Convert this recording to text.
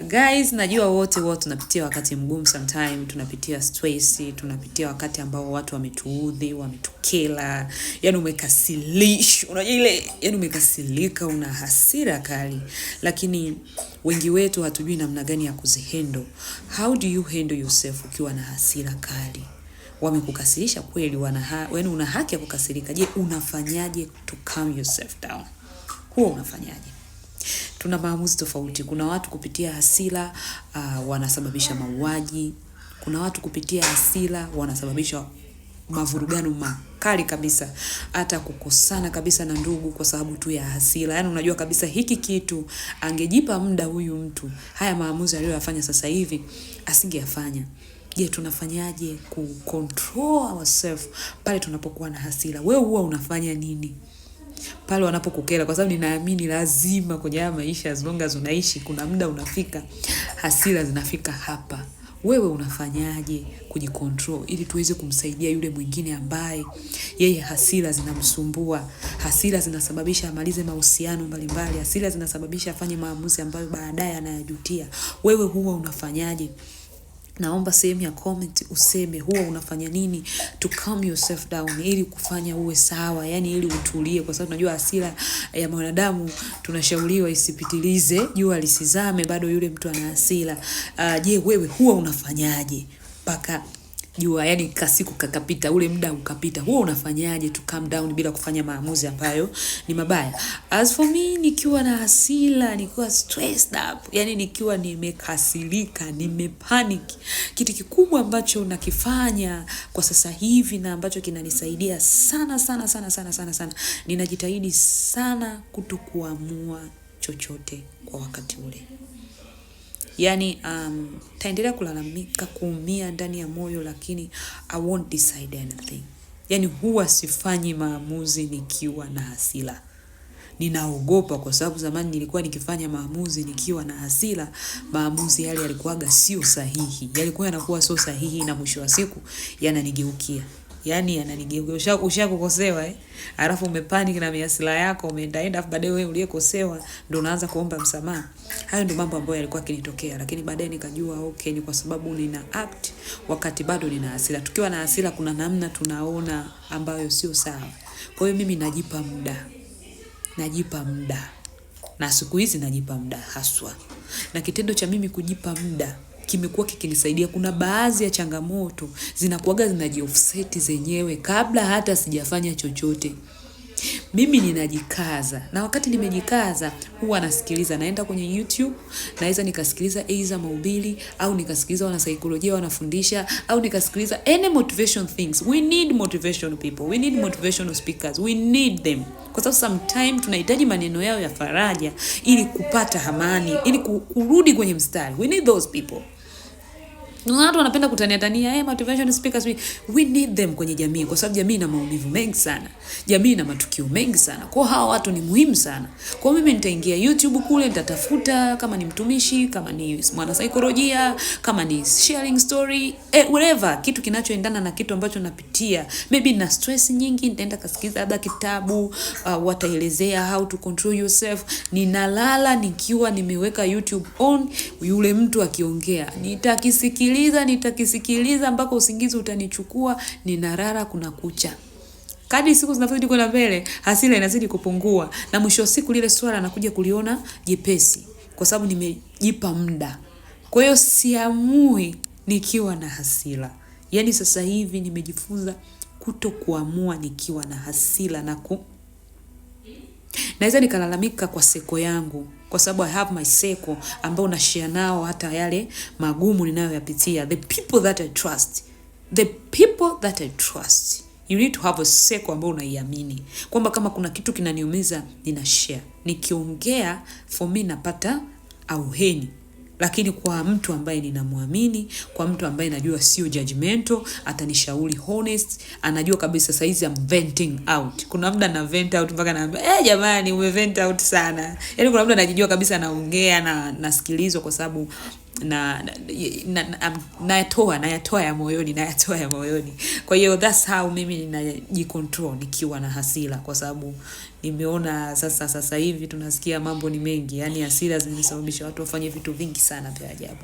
Guys, najua wote tunapitia wakati mgumu sometime, tunapitia stress, tunapitia wakati ambao watu wametuudhi, wametukela, yani umekasilish, unajua ile, yani umekasilika, una hasira kali, lakini wengi wetu hatujui namna gani ya kuzihandle. How do you handle yourself ukiwa na hasira kali? Wamekukasirisha kweli, yani una haki ya kukasirika. Je, unafanyaje to calm yourself down? Huwa unafanyaje? Tuna maamuzi tofauti. Kuna watu kupitia hasira wanasababisha mauaji. Kuna watu kupitia hasira wanasababisha mavurugano makali kabisa, hata kukosana kabisa na ndugu kwa sababu tu ya hasira. Yaani unajua kabisa hiki kitu angejipa muda huyu mtu, haya maamuzi aliyoyafanya sasa hivi asingeyafanya. Je, tunafanyaje control ourselves pale tunapokuwa na hasira? Wewe huwa unafanya nini pale wanapokukera? Kwa sababu ninaamini lazima kwenye haya maisha, as long as unaishi, kuna muda unafika hasira zinafika hapa. Wewe unafanyaje kujicontrol ili tuweze kumsaidia yule mwingine ambaye yeye hasira zinamsumbua, hasira zinasababisha amalize mahusiano mbalimbali, hasira zinasababisha afanye maamuzi ambayo baadaye anayajutia. Wewe huwa unafanyaje? Naomba sehemu ya comment useme huwa unafanya nini to calm yourself down, ili kufanya uwe sawa, yani ili utulie, kwa sababu tunajua hasira ya mwanadamu tunashauriwa isipitilize jua lisizame, bado yule mtu ana hasira. Je, wewe huwa unafanyaje mpaka jua, yani kasiku kakapita, ule muda ukapita? Huwa unafanyaje to calm down bila kufanya maamuzi ambayo ni mabaya? As for me, nikiwa na hasira, nikiwa stressed up, yani nikiwa nimekasirika, nimepanic, kitu kikubwa ambacho nakifanya kwa sasa hivi na ambacho kinanisaidia sana sana sana sana sana sana, ninajitahidi sana kutokuamua chochote kwa wakati ule. Yani taendelea kulalamika, kuumia ndani ya moyo, lakini I won't decide anything. Yani huwa sifanyi maamuzi nikiwa na hasira. Ninaogopa, kwa sababu zamani nilikuwa nikifanya maamuzi nikiwa na hasira, maamuzi yale yalikuwaga sio sahihi. Yalikuwa yanakuwa sio sahihi na mwisho wa siku yananigeukia. Yani yananigeukia. Ushakukosewa alafu umepanic na hasira yako, umeenda baadaye wewe uliyekosewa ndio unaanza kuomba msamaha. Hayo ndio mambo ambayo yalikuwa kinitokea, lakini baadaye nikajua okay, ni kwa sababu nina act wakati bado nina hasira. Tukiwa na hasira kuna namna tunaona ambayo sio sawa. Kwa hiyo mimi najipa muda. Na siku hizi najipa muda haswa. Na kitendo cha mimi kujipa muda kimekuwa kikinisaidia. Kuna baadhi ya changamoto zinakuaga zinaji-offset zenyewe kabla hata sijafanya chochote. Mimi ninajikaza, na wakati nimejikaza huwa nasikiliza, naenda kwenye YouTube, naweza nikasikiliza either mahubiri au nikasikiliza wanasaikolojia wanafundisha, au nikasikiliza any motivation things. We need motivation people, we need motivational speakers, we need them. Kwa sababu sometimes tunahitaji maneno yao ya faraja ili kupata amani, ili kurudi kwenye mstari. We need those people. Watu wanapenda kutania motivation speakers, we need them kwenye jamii, kwa sababu jamii ina maumivu mengi sana. Jamii ina matukio mengi sana. Kwa hawa watu ni muhimu sana. Kwa mimi nitaingia YouTube kule, nitatafuta kama ni mtumishi, kama ni mwana saikolojia, kama ni sharing story, whatever, kitu kinachoendana na kitu ambacho napitia. Maybe na stress nyingi, nitaenda kusikiliza labda kitabu, wataelezea how to control yourself. Ninalala nikiwa nimeweka YouTube on, yule mtu akiongea nitakisikiliza mpaka usingizi utanichukua, ninalala kuna kucha. Kadri siku zinazozidi kwenda mbele, hasira inazidi kupungua, na mwisho wa siku lile swala nakuja kuliona jepesi kwa sababu nimejipa muda. Kwa hiyo siamui nikiwa na hasira. Yani sasa hivi nimejifunza kutokuamua nikiwa na hasira, na naweza nikalalamika kwa seko yangu, kwa sababu I have my seko ambao na share nao hata yale magumu ninayoyapitia. The people that I trust. You need to have a seko ambao unaiamini, kwamba kama kuna kitu kinaniumiza nina share. Nikiongea for me napata auheni. Lakini kwa mtu ambaye ninamwamini, kwa mtu ambaye najua sio judgmental, atanishauri honest, anajua kabisa saizi I'm venting out. Kuna muda na vent out mpaka naambia, jamani umevent out sana. Yaani kuna muda najijua kabisa naongea na nasikilizwa, kwa sababu nayatoa ya moyoni. Kwa hiyo that's how mimi ninajicontrol nikiwa na hasira, kwa sababu nimeona sasa hivi tunasikia mambo ni mengi, yani hasira zimesababisha watu wafanye vitu vingi sana vya ajabu.